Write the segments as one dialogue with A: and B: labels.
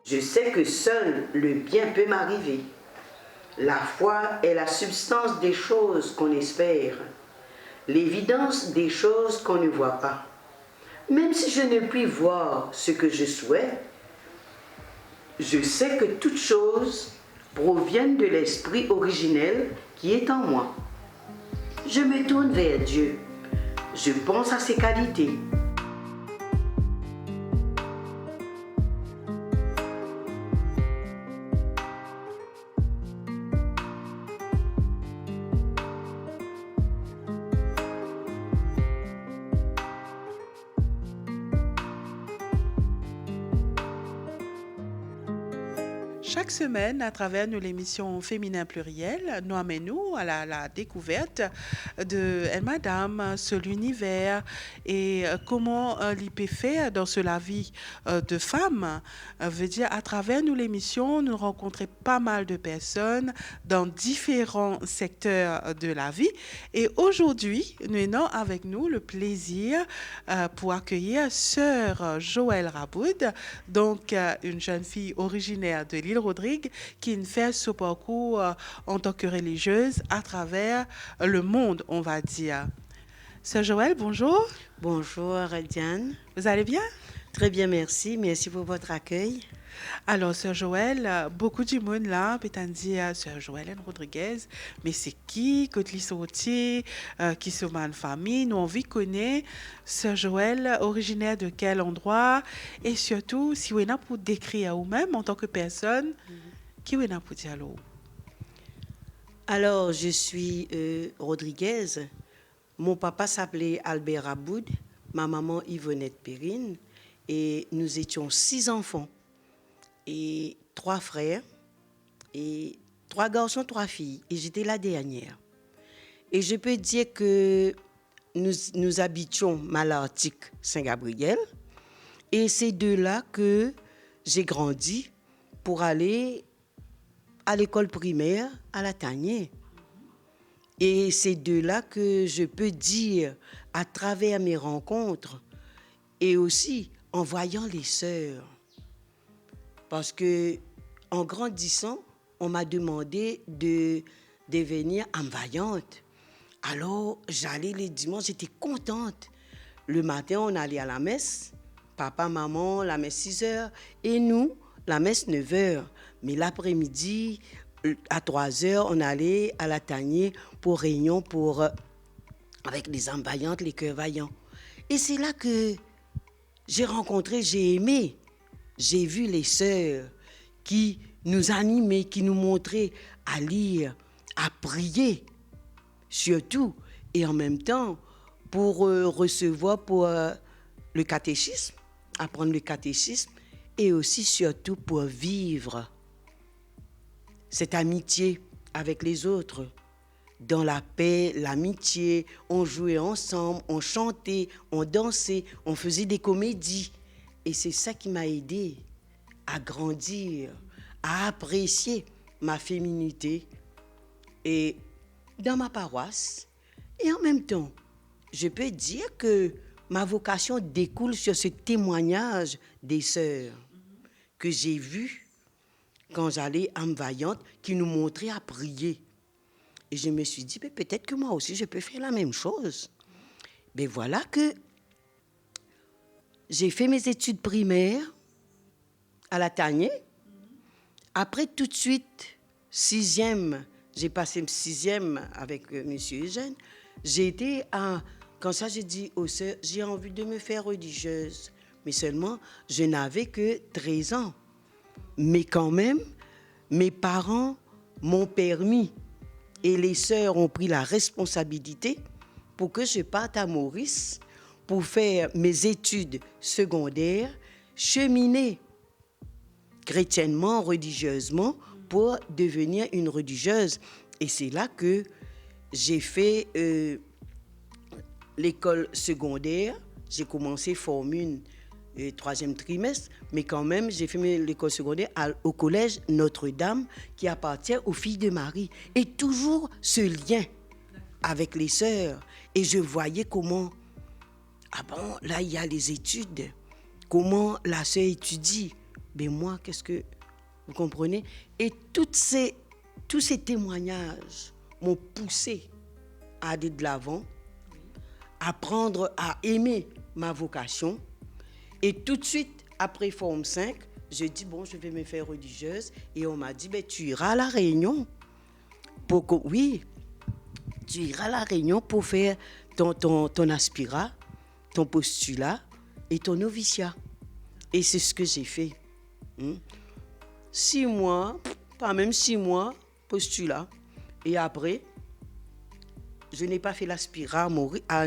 A: Je sais que seul le bien peut m'arriver. La foi est la substance des choses qu'on espère, l'évidence des choses qu'on ne voit pas. Même si je ne puis voir ce que je souhaite, je sais que toutes choses proviennent de l'esprit originel qui est en moi. Je me tourne vers Dieu. Je pense à ses qualités.
B: Chaque semaine, à travers nos émissions Féminin Pluriel, nous amenons à la découverte de madame, sur l'univers et comment il peut faire dans la vie de femme. Veut dire, à travers nos émissions, nous rencontrons pas mal de personnes dans différents secteurs de la vie. Et aujourd'hui, nous avons avec nous le plaisir pour accueillir sœur Joëlle Raboud, donc une jeune fille originaire de l'île Rodrigue qui fait ce parcours en tant que religieuse à travers le monde, on va dire. Sœur Joëlle, bonjour.
C: Bonjour Diane.
B: Vous allez bien?
C: Très bien, merci. Merci pour votre accueil.
B: Alors, Sœur Joëlle, beaucoup de monde là peut dire Sœur Joëlle Rodriguez, mais c'est qui que tu sorti, qui sont ma famille, nous on vit connaître Sœur Joëlle, originaire de quel endroit, et surtout si vous êtes pour décrire vous-même en tant que personne, qui vous êtes pour dire alors?
C: Alors, je suis Rodriguez. Mon papa s'appelait Albert Raboud, ma maman Yvonnette Perrine, et nous étions 6 enfants. Et 3 frères, et 3 garçons, 3 filles. Et j'étais la dernière. Et je peux dire que nous habitions Malartic, Saint-Gabriel. Et c'est de là que j'ai grandi pour aller à l'école primaire à La Tanière. Et c'est de là que je peux dire, à travers mes rencontres, et aussi en voyant les sœurs, parce que en grandissant, on m'a demandé de devenir âme vaillante. Alors, j'allais les dimanches, j'étais contente. Le matin, on allait à la messe. Papa, maman, la messe 6 heures. Et nous, la messe 9 heures. Mais l'après-midi, à 3 heures, on allait à la Tanière pour réunion avec les âmes vaillantes, les cœurs vaillants. Et c'est là que j'ai aimé. J'ai vu les sœurs qui nous animaient, qui nous montraient à lire, à prier, surtout, et en même temps pour recevoir pour le catéchisme, apprendre le catéchisme, et aussi surtout pour vivre cette amitié avec les autres. Dans la paix, l'amitié, on jouait ensemble, on chantait, on dansait, on faisait des comédies. Et c'est ça qui m'a aidée à grandir, à apprécier ma féminité et dans ma paroisse. Et en même temps, je peux dire que ma vocation découle sur ce témoignage des sœurs que j'ai vu quand j'allais à âme vaillante, qui nous montraient à prier. Et je me suis dit, peut-être que moi aussi, je peux faire la même chose. Mais voilà que j'ai fait mes études primaires à La Tanière. Après, tout de suite, 6e, j'ai passé 6e avec M. Eugène. Quand ça, j'ai dit aux sœurs, j'ai envie de me faire religieuse. Mais seulement, je n'avais que 13 ans. Mais quand même, mes parents m'ont permis et les sœurs ont pris la responsabilité pour que je parte à Maurice pour faire mes études secondaires, cheminer chrétiennement, religieusement, pour devenir une religieuse. Et c'est là que j'ai fait l'école secondaire. J'ai commencé Forme 1 troisième trimestre, mais quand même, j'ai fait l'école secondaire au collège Notre-Dame, qui appartient aux filles de Marie. Et toujours ce lien avec les sœurs. Et je voyais comment, ah bon, là, il y a les études. Comment la sœur étudie. Mais moi, qu'est-ce que... Vous comprenez? Et tous ces témoignages m'ont poussé à aller de l'avant, à apprendre à aimer ma vocation. Et tout de suite, après Forme 5, je dis, bon, je vais me faire religieuse. Et on m'a dit, ben, tu iras à la Réunion. Oui, tu iras à la Réunion pour faire ton aspirat, ton postulat et ton noviciat. Et c'est ce que j'ai fait. 6 mois, pas même 6 mois, postulat. Et après, je n'ai pas fait l'aspirat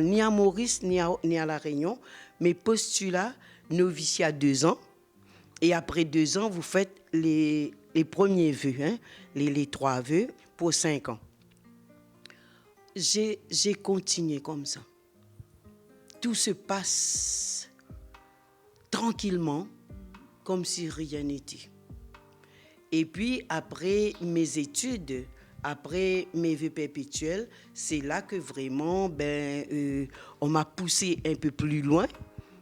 C: ni à Maurice, ni à La Réunion, mais postulat, noviciat 2 ans. Et après 2 ans, vous faites les premiers vœux, les 3 vœux pour 5 ans. J'ai continué comme ça. Tout se passe tranquillement, comme si rien n'était. Et puis, après mes études, après mes vœux perpétuels, c'est là que vraiment, on m'a poussé un peu plus loin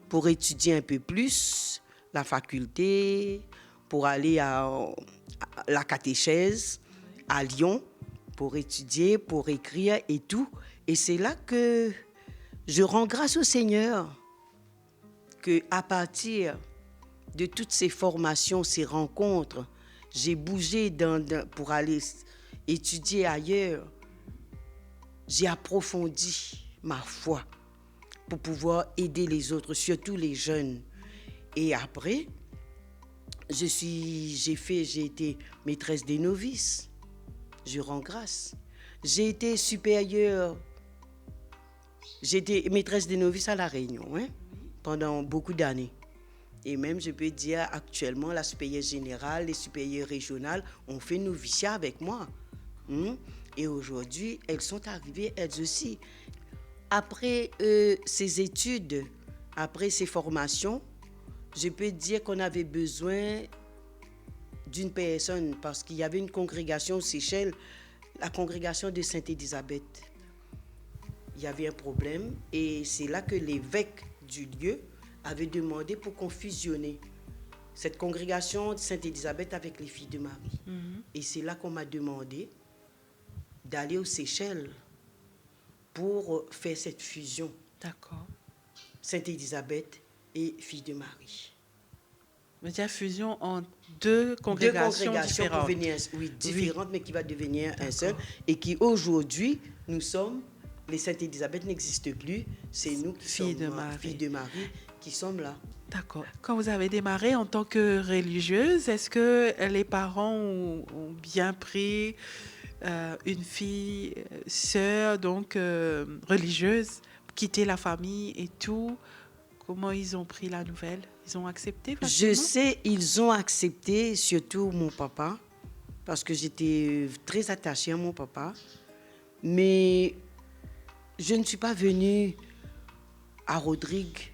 C: pour étudier un peu plus la faculté, pour aller à la catéchèse à Lyon, pour étudier, pour écrire et tout. Et c'est là que je rends grâce au Seigneur qu'à partir de toutes ces formations, ces rencontres, j'ai bougé pour aller étudier ailleurs. J'ai approfondi ma foi pour pouvoir aider les autres, surtout les jeunes. Et après, j'ai été maîtresse des novices. Je rends grâce. J'ai été supérieure. J'étais maîtresse des novices à La Réunion, pendant beaucoup d'années. Et même, je peux dire, actuellement, la supérieure générale, les supérieures régionales ont fait noviciat avec moi. Et aujourd'hui, elles sont arrivées, elles aussi. Après ces études, après ces formations, je peux dire qu'on avait besoin d'une personne parce qu'il y avait une congrégation aux Seychelles, la congrégation de Sainte-Élisabeth. Il y avait un problème et c'est là que l'évêque du lieu avait demandé pour qu'on fusionne cette congrégation de Sainte-Élisabeth avec les filles de Marie. Et c'est là qu'on m'a demandé d'aller aux Seychelles pour faire cette fusion.
B: D'accord.
C: Sainte-Élisabeth et filles de Marie.
B: Mais il y a fusion en deux congrégations différentes.
C: Pour venir, différentes, mais qui va devenir un seul. Et qui aujourd'hui, nous sommes, les Sainte-Élisabeth n'existent plus, c'est nous qui sommes filles de Marie qui sommes là.
B: D'accord. Quand vous avez démarré en tant que religieuse, est-ce que les parents ont bien pris une fille, sœur, donc religieuse, quitter la famille et tout? Comment ils ont pris la nouvelle? Ils ont accepté facilement?
C: Je sais, ils ont accepté, surtout mon papa, parce que j'étais très attachée à mon papa. Mais je ne suis pas venue à Rodrigue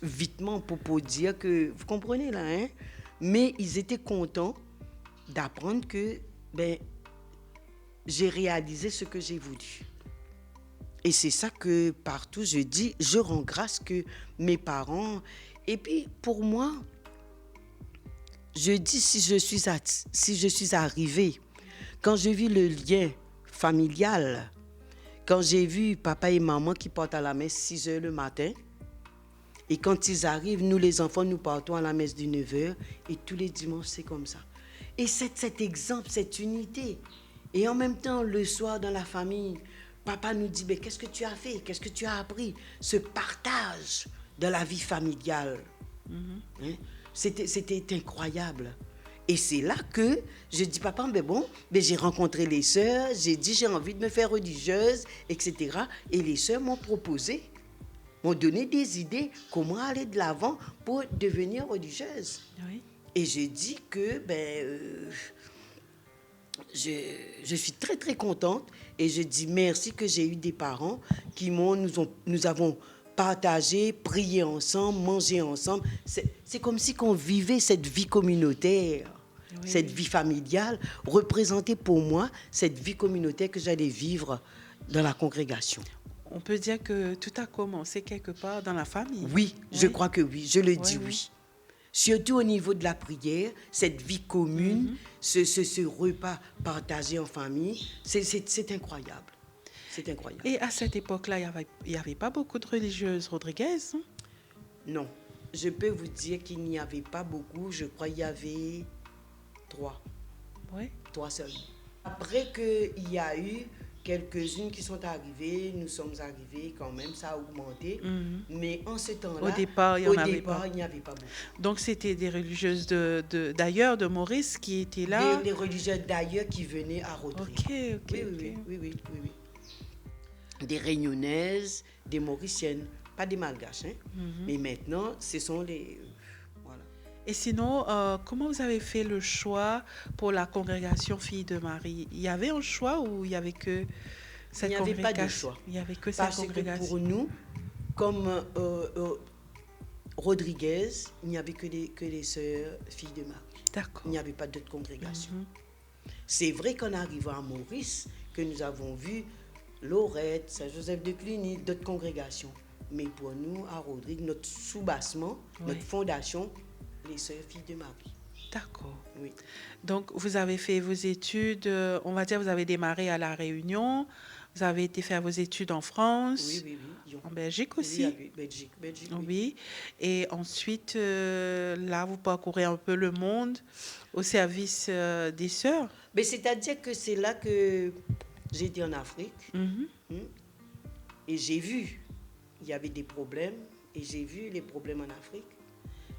C: vitement pour dire que... Vous comprenez là, Mais ils étaient contents d'apprendre que j'ai réalisé ce que j'ai voulu. Et c'est ça que partout je dis, je rends grâce que mes parents... Et puis pour moi, je dis si je suis arrivée, quand j'ai vu le lien familial, quand j'ai vu papa et maman qui partent à la messe 6 heures le matin, et quand ils arrivent, nous les enfants, nous partons à la messe de 9 heures, et tous les dimanches c'est comme ça. Et cet exemple, cette unité, et en même temps le soir dans la famille, papa nous dit, qu'est-ce que tu as fait? Qu'est-ce que tu as appris? Ce partage de la vie familiale. C'était incroyable. Et c'est là que je dis, papa, j'ai rencontré les sœurs, j'ai dit, j'ai envie de me faire religieuse, etc. Et les sœurs m'ont proposé, m'ont donné des idées, comment aller de l'avant pour devenir religieuse.
B: Oui.
C: Et je dis que, je suis très, très contente et je dis merci que j'ai eu des parents qui nous avons partager, prier ensemble, manger ensemble. C'est comme si on vivait cette vie communautaire, cette vie familiale, représentée pour moi, cette vie communautaire que j'allais vivre dans la congrégation.
B: On peut dire que tout a commencé quelque part dans la famille.
C: Oui, je crois que oui, je le dis oui. Surtout au niveau de la prière, cette vie commune, ce repas partagé en famille, c'est incroyable. C'est incroyable.
B: Et à cette époque-là, il y avait pas beaucoup de religieuses Rodriguez, hein?
C: Non, je peux vous dire qu'il n'y avait pas beaucoup. Je crois qu'il y avait 3.
B: Oui.
C: 3 seulement. Après qu'il y a eu quelques-unes qui sont arrivées, nous sommes arrivés quand même, ça a augmenté. Mais en ce temps-là,
B: Au départ, il n'y
C: avait pas beaucoup.
B: Donc, c'était des religieuses d'ailleurs, de Maurice, qui étaient là.
C: Des religieuses d'ailleurs qui venaient à Rodrigue. Oui. Des Réunionnaises, des Mauriciennes, pas des Malgaches. Hein? Mais maintenant, ce sont les... voilà.
B: Et sinon, comment vous avez fait le choix pour la congrégation Filles de Marie? Il y avait un choix ou il n'y avait que cette congrégation?
C: Il n'y avait pas de choix.
B: Il n'y avait que cette congrégation.
C: Parce que pour nous, comme Rodriguez, il n'y avait que les sœurs Filles de Marie.
B: D'accord.
C: Il n'y avait pas d'autres congrégations. C'est vrai qu'en arrivant à Maurice, que nous avons vu Lorette, Saint-Joseph de Cluny, d'autres congrégations. Mais pour nous, à Rodrigue, notre soubassement, notre fondation, les sœurs Filles de Marie.
B: D'accord.
C: Oui.
B: Donc, vous avez fait vos études, on va dire, vous avez démarré à La Réunion, vous avez été faire vos études en France, en Belgique aussi.
C: Oui, Belgique.
B: Oui. Et ensuite, là, vous parcourez un peu le monde au service des sœurs.
C: Mais c'est-à-dire que c'est là que j'étais en Afrique et j'ai vu, il y avait des problèmes et j'ai vu les problèmes en Afrique.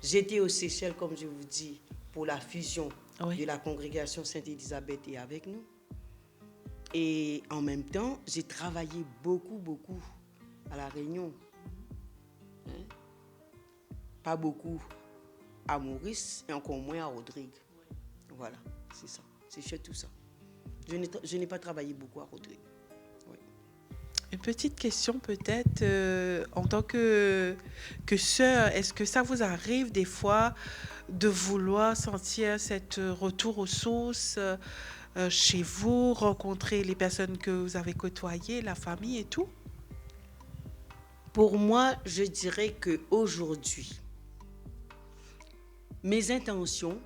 C: J'étais aux Seychelles, comme je vous dis, pour la fusion de la congrégation Sainte-Élisabeth et avec nous. Et en même temps, j'ai travaillé beaucoup à La Réunion. Hein? Pas beaucoup à Maurice et encore moins à Rodrigue. Voilà, c'est ça. C'est surtout ça. Je n'ai pas travaillé beaucoup à Rodrigue. Oui.
B: Une petite question peut-être, en tant que sœur, est-ce que ça vous arrive des fois de vouloir sentir cet retour aux sources chez vous, rencontrer les personnes que vous avez côtoyées, la famille et tout?
C: Pour moi, je dirais qu'aujourd'hui, mes intentions,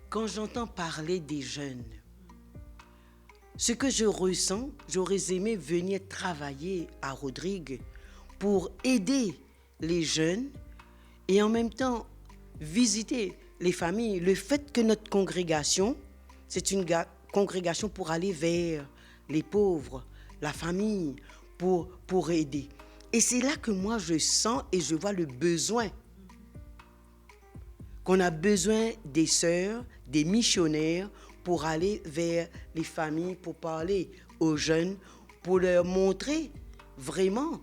C: quand j'entends parler des jeunes, ce que je ressens, j'aurais aimé venir travailler à Rodrigue pour aider les jeunes et en même temps visiter les familles. Le fait que notre congrégation, c'est une congrégation pour aller vers les pauvres, la famille, pour aider. Et c'est là que moi je sens et je vois le besoin. Qu'on a besoin des sœurs, des missionnaires pour aller vers les familles, pour parler aux jeunes, pour leur montrer vraiment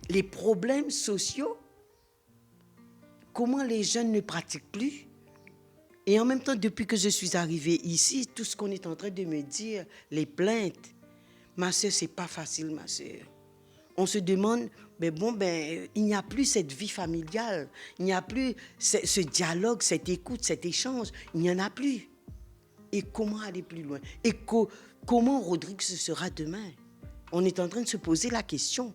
C: les problèmes sociaux, comment les jeunes ne pratiquent plus. Et en même temps, depuis que je suis arrivée ici, tout ce qu'on est en train de me dire, les plaintes, ma sœur, c'est pas facile, ma sœur. On se demande, il n'y a plus cette vie familiale, il n'y a plus ce dialogue, cette écoute, cet échange, il n'y en a plus. Et comment aller plus loin? Et comment Rodrigue ce sera demain? On est en train de se poser la question.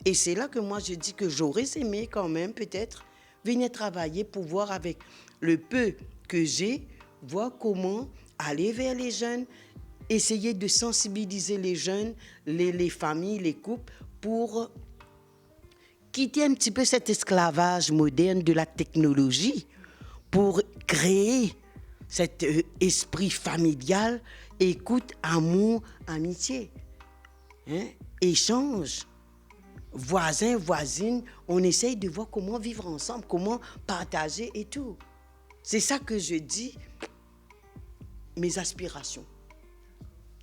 C: Et c'est là que moi je dis que j'aurais aimé quand même peut-être venir travailler pour voir avec le peu que j'ai, voir comment aller vers les jeunes, essayer de sensibiliser les jeunes, les familles, les couples, pour quitter un petit peu cet esclavage moderne de la technologie, pour créer cet esprit familial, écoute, amour, amitié, échange, voisins, voisines, on essaye de voir comment vivre ensemble, comment partager et tout. C'est ça que je dis, mes aspirations.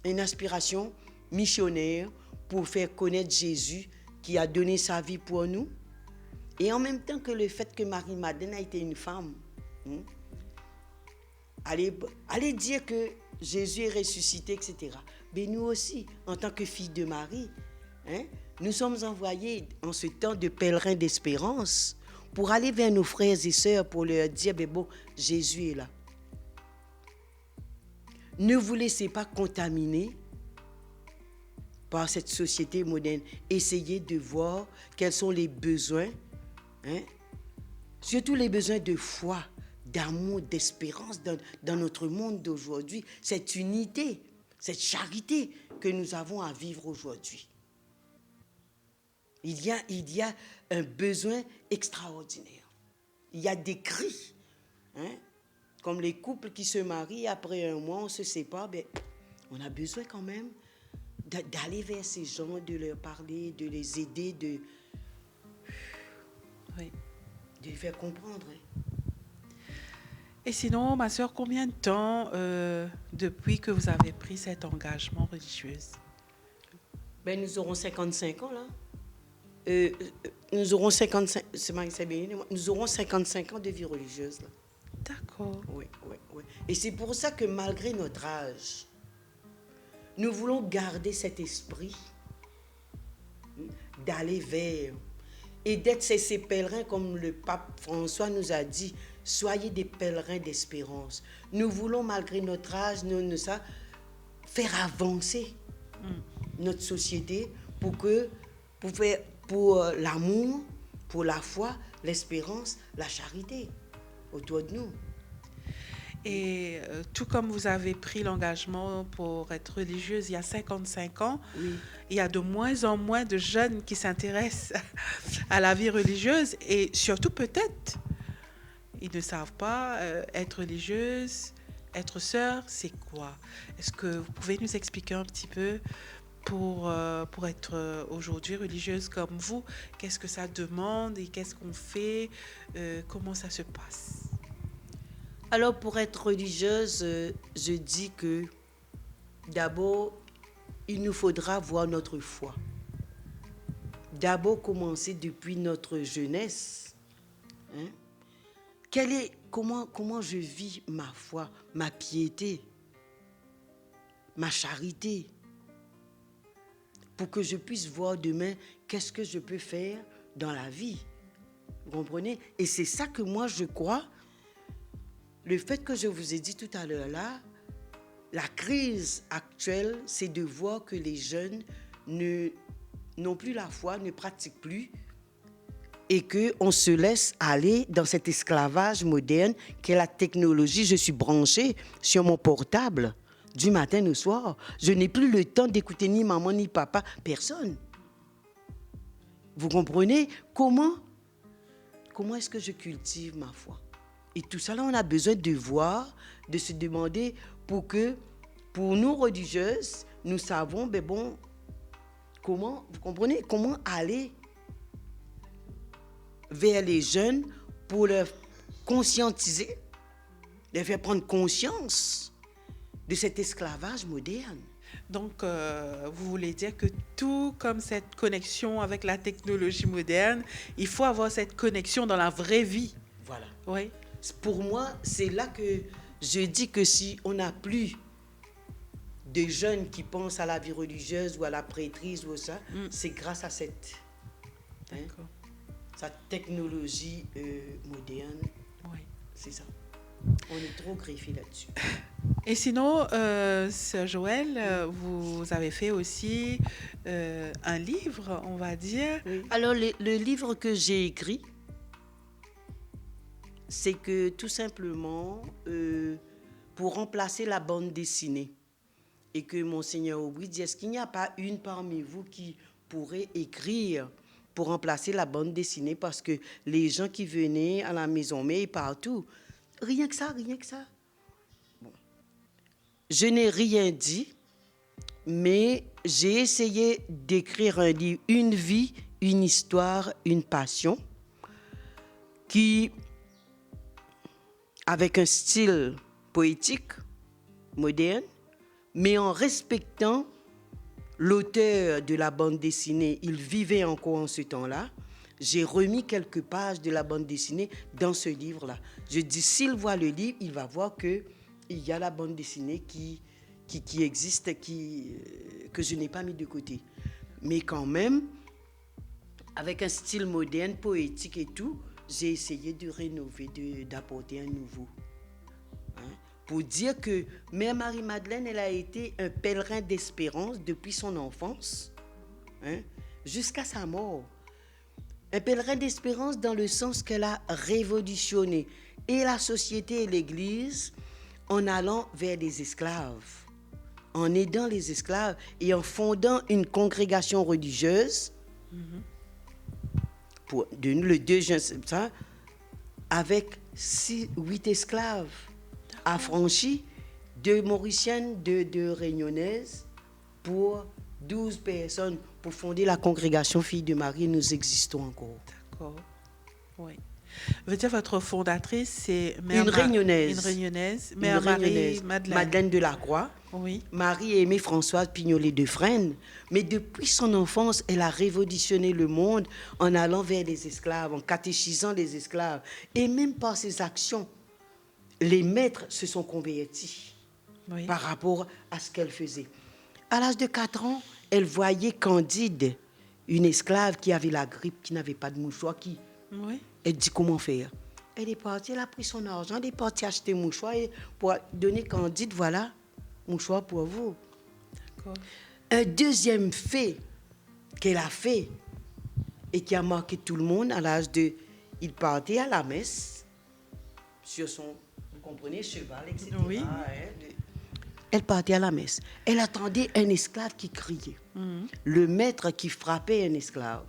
C: Une aspiration missionnaire pour faire connaître Jésus qui a donné sa vie pour nous. Et en même temps que le fait que Marie-Madeleine a été une femme, allez dire que Jésus est ressuscité, etc. Mais nous aussi, en tant que filles de Marie, Nous sommes envoyés en ce temps de pèlerins d'espérance pour aller vers nos frères et sœurs pour leur dire, ben bon, Jésus est là. Ne vous laissez pas contaminer par cette société moderne. Essayez de voir quels sont les besoins, surtout les besoins de foi, d'amour, d'espérance dans notre monde d'aujourd'hui. Cette unité, cette charité que nous avons à vivre aujourd'hui. Il y a un besoin extraordinaire. Il y a des cris, comme les couples qui se marient, après un mois, on se sépare, ben, on a besoin quand même d'aller vers ces gens, de leur parler, de les aider, de les faire comprendre.
B: Et sinon, ma sœur, combien de temps depuis que vous avez pris cet engagement religieux?
C: Ben, nous aurons 55 ans, là. Nous aurons 55, nous aurons 55 ans de vie religieuse, là.
B: D'accord.
C: Oui. Et c'est pour ça que malgré notre âge, nous voulons garder cet esprit d'aller vers et d'être ces pèlerins comme le pape François nous a dit, soyez des pèlerins d'espérance. Nous voulons, malgré notre âge, faire avancer notre société pour l'amour, pour la foi, l'espérance, la charité autour de nous.
B: Et tout comme vous avez pris l'engagement pour être religieuse il y a 55 ans,
C: oui.
B: Il y a de moins en moins de jeunes qui s'intéressent à la vie religieuse et surtout peut-être, ils ne savent pas être religieuse, être sœur, c'est quoi? Est-ce que vous pouvez nous expliquer un petit peu pour être aujourd'hui religieuse comme vous, qu'est-ce que ça demande et qu'est-ce qu'on fait, comment ça se passe?
C: Alors, pour être religieuse, je dis que d'abord, il nous faudra voir notre foi. D'abord, commencer depuis notre jeunesse. Comment je vis ma foi, ma piété, ma charité, pour que je puisse voir demain qu'est-ce que je peux faire dans la vie. Vous comprenez? Et c'est ça que moi, je crois. Le fait que je vous ai dit tout à l'heure là, la crise actuelle, c'est de voir que les jeunes n'ont plus la foi, ne pratiquent plus et qu'on se laisse aller dans cet esclavage moderne qu'est la technologie. Je suis branchée sur mon portable du matin au soir. Je n'ai plus le temps d'écouter ni maman ni papa, personne. Vous comprenez? Comment est-ce que je cultive ma foi? Et tout ça, là, on a besoin de voir, de se demander pour nous religieuses, nous savons, ben bon, comment, vous comprenez, comment aller vers les jeunes pour leur conscientiser, leur faire prendre conscience de cet esclavage moderne.
B: Donc, vous voulez dire que tout comme cette connexion avec la technologie moderne, il faut avoir cette connexion dans la vraie vie.
C: Voilà.
B: Oui.
C: Pour moi, c'est là que je dis que si on n'a plus de jeunes qui pensent à la vie religieuse ou à la prêtrise ou ça, c'est grâce à cette technologie moderne.
B: Oui.
C: C'est ça. On est trop greffé là-dessus.
B: Et sinon, Sœur Joëlle, vous avez fait aussi un livre, on va dire.
C: Oui. Alors, le livre que j'ai écrit, c'est que tout simplement, pour remplacer la bande dessinée, et que Monseigneur Aubry dit, est-ce qu'il n'y a pas une parmi vous qui pourrait écrire pour remplacer la bande dessinée? Parce que les gens qui venaient à la maison mère et partout, rien que ça. Bon. Je n'ai rien dit, mais j'ai essayé d'écrire un livre, une vie, une histoire, une passion, qui, avec un style poétique, moderne, mais en respectant l'auteur de la bande dessinée. Il vivait encore en ce temps-là. J'ai remis quelques pages de la bande dessinée dans ce livre-là. Je dis, s'il voit le livre, il va voir qu'il y a la bande dessinée qui existe, que je n'ai pas mis de côté. Mais quand même, avec un style moderne, poétique et tout, j'ai essayé de rénover, d'apporter un nouveau. Hein. Pour dire que Mère Marie-Madeleine, elle a été un pèlerin d'espérance depuis son enfance, hein, jusqu'à sa mort. Un pèlerin d'espérance dans le sens qu'elle a révolutionné et la société et l'Église en allant vers les esclaves, en aidant les esclaves et en fondant une congrégation religieuse le 2 juin, ça, avec 8 esclaves affranchis, 2 Mauriciennes, 2 Réunionnaises, pour 12 personnes, pour fonder la congrégation Filles de Marie. Nous existons encore.
B: D'accord. Oui. Veut dire votre fondatrice, c'est
C: Une Réunionnaise.
B: Une Réunionnaise, Mère Marie-Madeleine.
C: Madeleine de la Croix.
B: Oui.
C: Marie-Aimée Françoise Pignolet de Fresnes. Mais depuis son enfance, elle a révolutionné le monde en allant vers les esclaves, en catéchisant les esclaves. Et même par ses actions, les maîtres se sont convertis par rapport à ce qu'elle faisait. À l'âge de 4 ans, elle voyait Candide, une esclave qui avait la grippe, qui n'avait pas de mouchoir, Elle dit comment faire. Elle est partie, elle a pris son argent, elle est partie acheter un mouchoir et pour donner Candide, voilà, mouchoir pour vous. D'accord. Un deuxième fait qu'elle a fait et qui a marqué tout le monde à l'âge de... Il partait à la messe sur son, vous comprenez, cheval, etc.
B: Oui.
C: Elle partait à la messe. Elle attendait un esclave qui criait. Le maître qui frappait un esclave.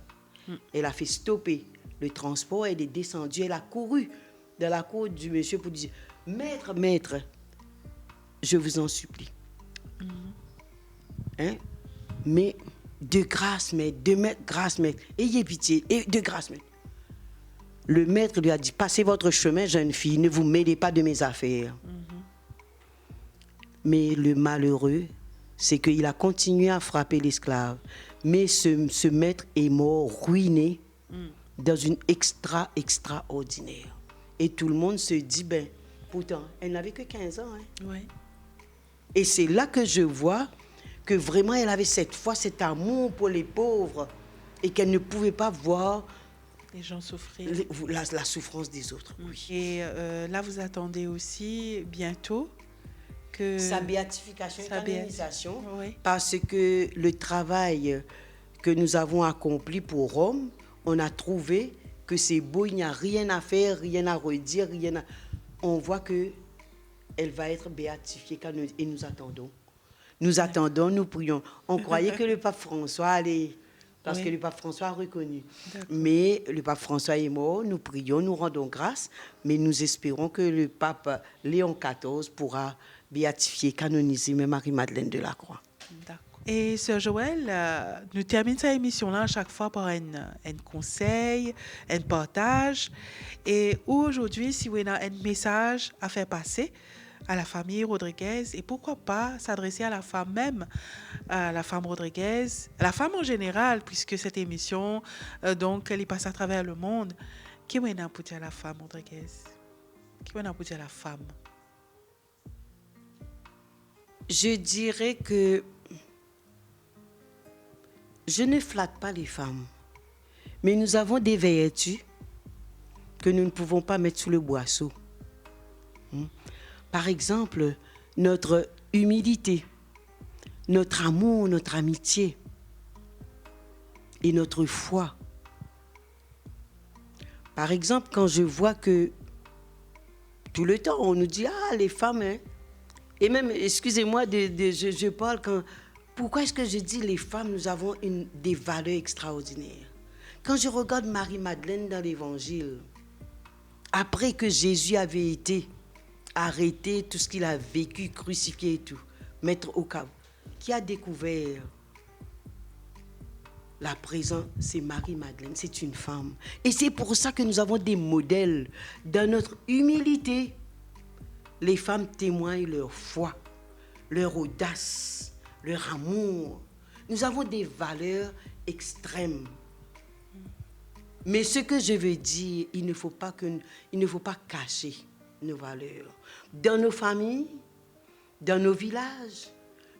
C: Elle a fait stopper le transport, elle est descendue, elle a couru dans la cour du monsieur pour dire « Maître, maître, je vous en supplie. Hein? Mais de grâce, maître, grâce, maître, ayez pitié, et de grâce, maître. » Le maître lui a dit « Passez votre chemin, jeune fille, ne vous mêlez pas de mes affaires. » Mais le malheureux, c'est qu'il a continué à frapper l'esclave. Mais ce maître est mort, ruiné, dans une extraordinaire. Et tout le monde se dit, pourtant, elle n'avait que 15 ans. Hein.
B: Oui.
C: Et c'est là que je vois que vraiment, elle avait cette foi, cet amour pour les pauvres et qu'elle ne pouvait pas voir
B: les gens souffrir.
C: La souffrance des autres. Oui.
B: Et là, vous attendez aussi bientôt que...
C: Sa béatification et canonisation,
B: oui.
C: Parce que le travail que nous avons accompli pour Rome, on a trouvé que c'est beau, il n'y a rien à faire, rien à redire, On voit qu'elle va être béatifiée et nous attendons. Nous attendons, nous prions. On croyait que le pape François allait... Parce que le pape François a reconnu. Mais le pape François est mort, nous prions, nous rendons grâce, mais nous espérons que le pape Léon XIV pourra béatifier, canoniser même Marie-Madeleine de la Croix.
B: D'accord. Et Sœur Joël, nous terminons cette émission-là à chaque fois par un conseil, un partage. Et aujourd'hui, si vous avez un message à faire passer à la famille Rodriguez, et pourquoi pas s'adresser à la femme même, à la femme Rodriguez, à la femme en général, puisque cette émission, donc, elle y passe à travers le monde. Qui vous a pour dire à la femme Rodriguez? Qui vous a pour dire à la femme?
C: Je dirais que je ne flatte pas les femmes, mais nous avons des vertus que nous ne pouvons pas mettre sous le boisseau. Par exemple, notre humilité, notre amour, notre amitié et notre foi. Par exemple, quand je vois que tout le temps, on nous dit « Ah, les femmes, hein. » Et même, excusez-moi, je parle quand... Pourquoi est-ce que je dis les femmes, nous avons des valeurs extraordinaires? Quand je regarde Marie-Madeleine dans l'Évangile, après que Jésus avait été arrêté, tout ce qu'il a vécu, crucifié et tout, mettre au caveau, qui a découvert la présence, c'est Marie-Madeleine, c'est une femme. Et c'est pour ça que nous avons des modèles dans notre humilité. Les femmes témoignent leur foi, leur audace, leur amour. Nous avons des valeurs extrêmes. Mais ce que je veux dire, il ne faut pas cacher nos valeurs. Dans nos familles, dans nos villages,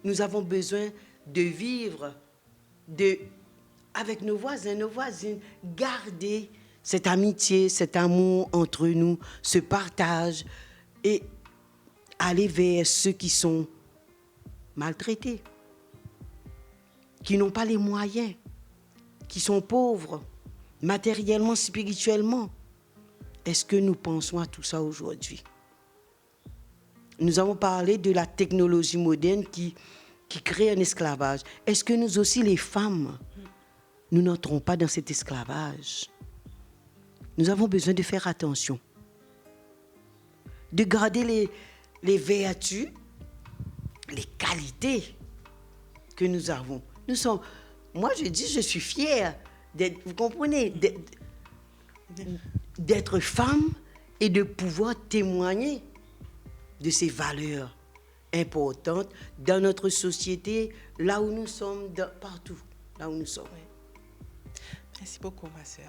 C: nous avons besoin de vivre, avec nos voisins, nos voisines, garder cette amitié, cet amour entre nous, ce partage et aller vers ceux qui sont maltraités, qui n'ont pas les moyens, qui sont pauvres, matériellement, spirituellement. Est-ce que nous pensons à tout ça aujourd'hui? Nous avons parlé de la technologie moderne qui crée un esclavage. Est-ce que nous aussi, les femmes, nous n'entrons pas dans cet esclavage? Nous avons besoin de faire attention, de garder les vertus, les qualités que nous avons. Moi, je dis, je suis fière d'être, vous comprenez, d'être femme et de pouvoir témoigner de ces valeurs importantes dans notre société, là où nous sommes, partout, là où nous sommes.
B: Merci beaucoup, ma sœur.